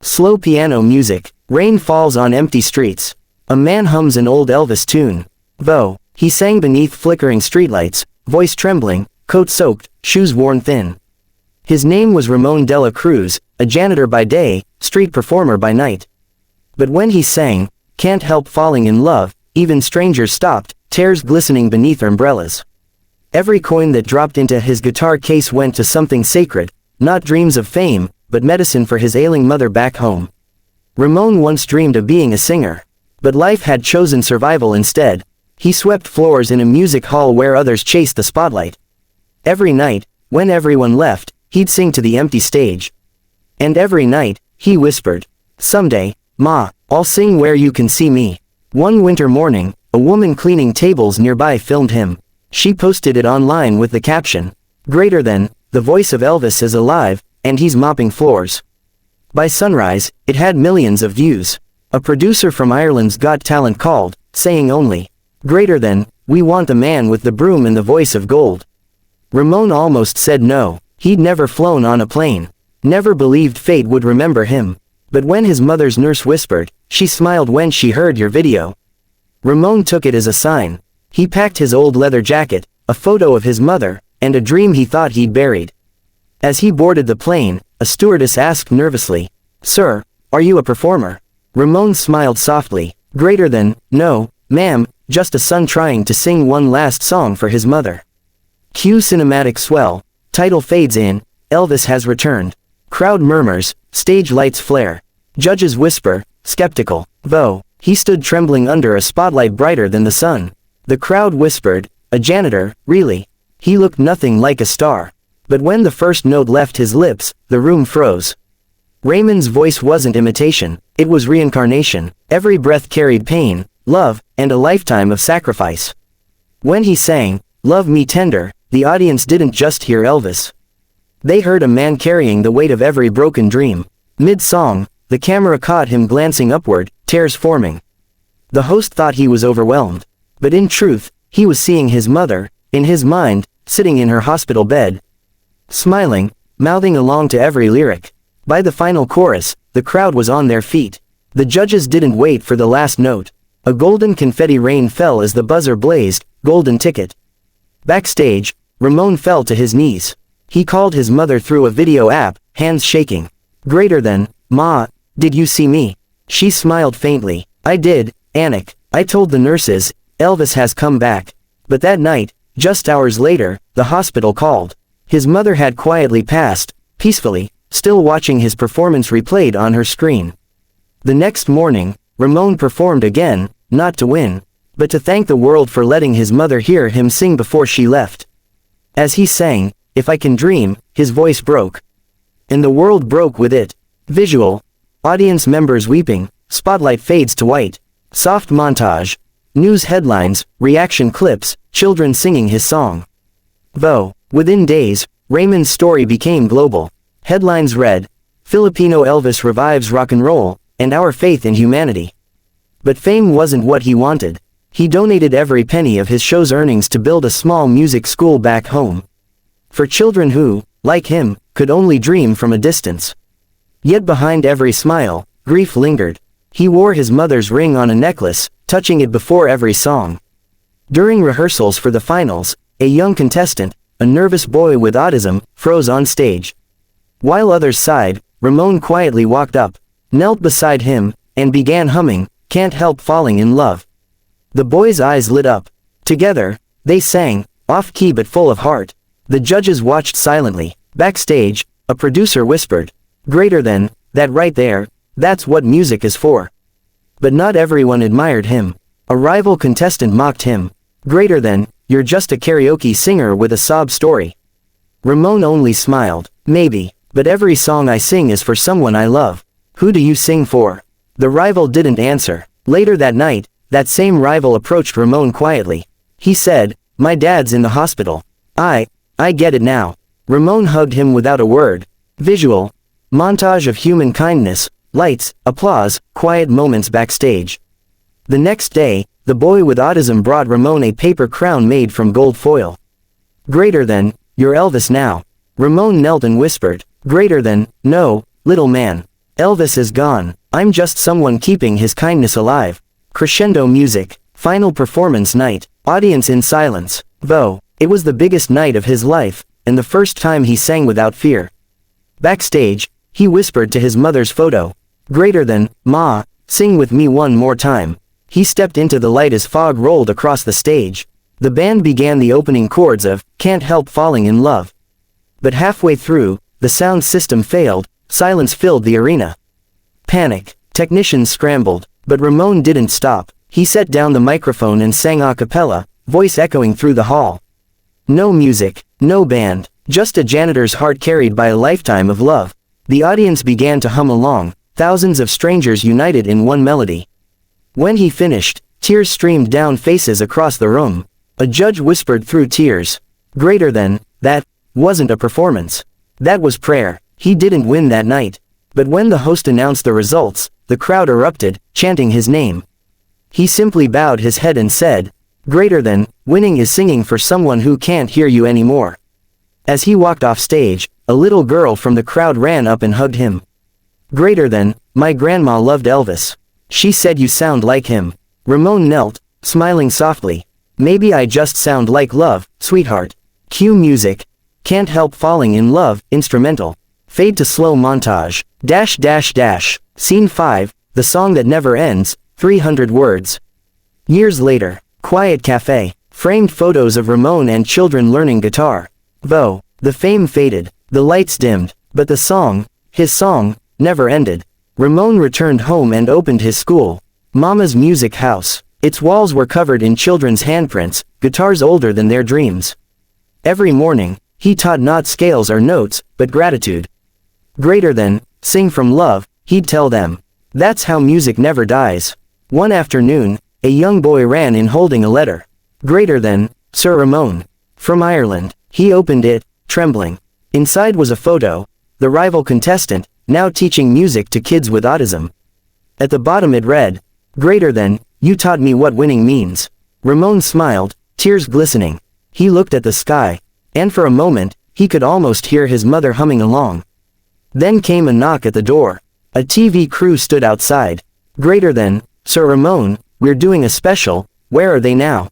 Slow piano music. Rain falls on empty streets. A man hums an old Elvis tune. Though, he sang beneath flickering streetlights, voice trembling, coat soaked, shoes worn thin. His name was Ramon de la Cruz, a janitor by day, street performer by night. But when he sang, "Can't Help Falling in Love," even strangers stopped, tears glistening beneath umbrellas. Every coin that dropped into his guitar case went to something sacred, not dreams of fame, but medicine for his ailing mother back home. Ramon once dreamed of being a singer. But life had chosen survival instead. He swept floors in a music hall where others chased the spotlight. Every night, when everyone left, he'd sing to the empty stage. And every night, he whispered, "Someday, Ma, I'll sing where you can see me." One winter morning, a woman cleaning tables nearby filmed him. She posted it online with the caption, "Greater than, the voice of Elvis is alive, and he's mopping floors." By sunrise, it had millions of views. A producer from Ireland's Got Talent called, saying only, "Greater than, we want the man with the broom and the voice of gold." Ramon almost said no. He'd never flown on a plane. Never believed fate would remember him. But when his mother's nurse whispered, she smiled when she heard your video. Ramon took it as a sign. He packed his old leather jacket, a photo of his mother, and a dream he thought he'd buried. As he boarded the plane, a stewardess asked nervously, "Sir, are you a performer?" Ramon smiled softly. "Greater than, no, ma'am, just a son trying to sing one last song for his mother." Cue cinematic swell. Title fades in, Elvis has returned. Crowd murmurs, stage lights flare. Judges whisper, skeptical. Though, he stood trembling under a spotlight brighter than the sun. The crowd whispered, "A janitor, really?" He looked nothing like a star. But when the first note left his lips, the room froze. Raymond's voice wasn't imitation, it was reincarnation. Every breath carried pain, love, and a lifetime of sacrifice. When he sang, "Love Me Tender," the audience didn't just hear Elvis. They heard a man carrying the weight of every broken dream. Mid-song, the camera caught him glancing upward, tears forming. The host thought he was overwhelmed. But in truth, he was seeing his mother, in his mind, sitting in her hospital bed. Smiling, mouthing along to every lyric. By the final chorus, the crowd was on their feet. The judges didn't wait for the last note. A golden confetti rain fell as the buzzer blazed, golden ticket. Backstage, Ramon fell to his knees. He called his mother through a video app, hands shaking. "Greater than, Ma, did you see me?" She smiled faintly. "I did, Anik. I told the nurses, Elvis has come back." But that night, just hours later, the hospital called. His mother had quietly passed, peacefully, still watching his performance replayed on her screen. The next morning, Ramon performed again, not to win, but to thank the world for letting his mother hear him sing before she left. As he sang, "If I Can Dream," his voice broke. And the world broke with it. Visual. Audience members weeping, spotlight fades to white. Soft montage. News headlines, reaction clips, children singing his song. Though, within days, Raymond's story became global. Headlines read, "Filipino Elvis revives rock and roll, and our faith in humanity." But fame wasn't what he wanted. He donated every penny of his show's earnings to build a small music school back home. For children who, like him, could only dream from a distance. Yet behind every smile, grief lingered. He wore his mother's ring on a necklace, touching it before every song. During rehearsals for the finals, a young contestant, a nervous boy with autism, froze on stage. While others sighed, Ramon quietly walked up, knelt beside him, and began humming, "Can't Help Falling in Love." The boy's eyes lit up. Together, they sang, off-key but full of heart. The judges watched silently. Backstage, a producer whispered, "Greater than, that right there, that's what music is for." But not everyone admired him. A rival contestant mocked him. "Greater than, you're just a karaoke singer with a sob story." Ramon only smiled. "Maybe, but every song I sing is for someone I love." "Who do you sing for?" The rival didn't answer. Later that night, that same rival approached Ramon quietly. He said, "My dad's in the hospital. I get it now." Ramon hugged him without a word. Visual. Montage of human kindness, lights, applause, quiet moments backstage. The next day, the boy with autism brought Ramon a paper crown made from gold foil. "Greater than, you're Elvis now." Ramon knelt and whispered, "Greater than, no, little man. Elvis is gone, I'm just someone keeping his kindness alive. Crescendo music, final performance night, audience in silence. Though, it was the biggest night of his life, and the first time he sang without fear. Backstage, he whispered to his mother's photo. Greater than, Ma, sing with me one more time. He stepped into the light as fog rolled across the stage. The band began the opening chords of Can't Help Falling in Love. But halfway through, the sound system failed, silence filled the arena. Panic, technicians scrambled, but Ramon didn't stop. He set down the microphone and sang a cappella, voice echoing through the hall. No music, no band, just a janitor's heart carried by a lifetime of love. The audience began to hum along, thousands of strangers united in one melody. When he finished, tears streamed down faces across the room. A judge whispered through tears. Greater than, that wasn't a performance. That was prayer. He didn't win that night. But when the host announced the results, the crowd erupted, chanting his name. He simply bowed his head and said, Greater than, winning is singing for someone who can't hear you anymore. As he walked off stage, a little girl from the crowd ran up and hugged him. Greater than, my grandma loved Elvis. She said you sound like him. Ramon knelt, smiling softly. Maybe I just sound like love, sweetheart. Cue music. Can't Help Falling in Love, instrumental. Fade to slow montage. .. Scene 5, the song that never ends, 300 words. Years later, quiet cafe, framed photos of Ramon and children learning guitar. Though, the fame faded, the lights dimmed, but the song, his song, never ended. Ramon returned home and opened his school. Mama's Music House. Its walls were covered in children's handprints, guitars older than their dreams. Every morning, he taught not scales or notes, but gratitude. Greater than, sing from love, he'd tell them. That's how music never dies. One afternoon, a young boy ran in holding a letter. Greater than, Sir Ramon. From Ireland. He opened it, trembling. Inside was a photo, the rival contestant, now teaching music to kids with autism. At the bottom it read, Greater than, you taught me what winning means. Ramon smiled, tears glistening. He looked at the sky, and for a moment, he could almost hear his mother humming along. Then came a knock at the door. A TV crew stood outside. Greater than, Sir Ramon, we're doing a special, where are they now?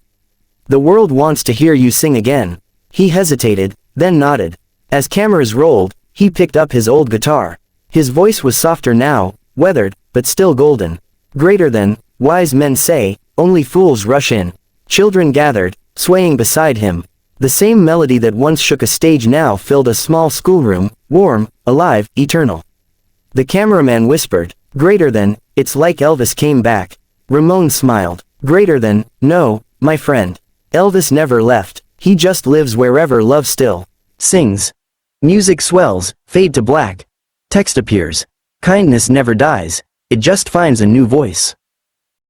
The world wants to hear you sing again. He hesitated, then nodded. As cameras rolled, he picked up his old guitar. His voice was softer now, weathered, but still golden. Greater than, wise men say, only fools rush in. Children gathered, swaying beside him. The same melody that once shook a stage now filled a small schoolroom, warm, alive, eternal. The cameraman whispered, Greater than, it's like Elvis came back. Ramon smiled. Greater than, no, my friend. Elvis never left. He just lives wherever love still sings. Music swells, fade to black. Text appears. Kindness never dies. It just finds a new voice.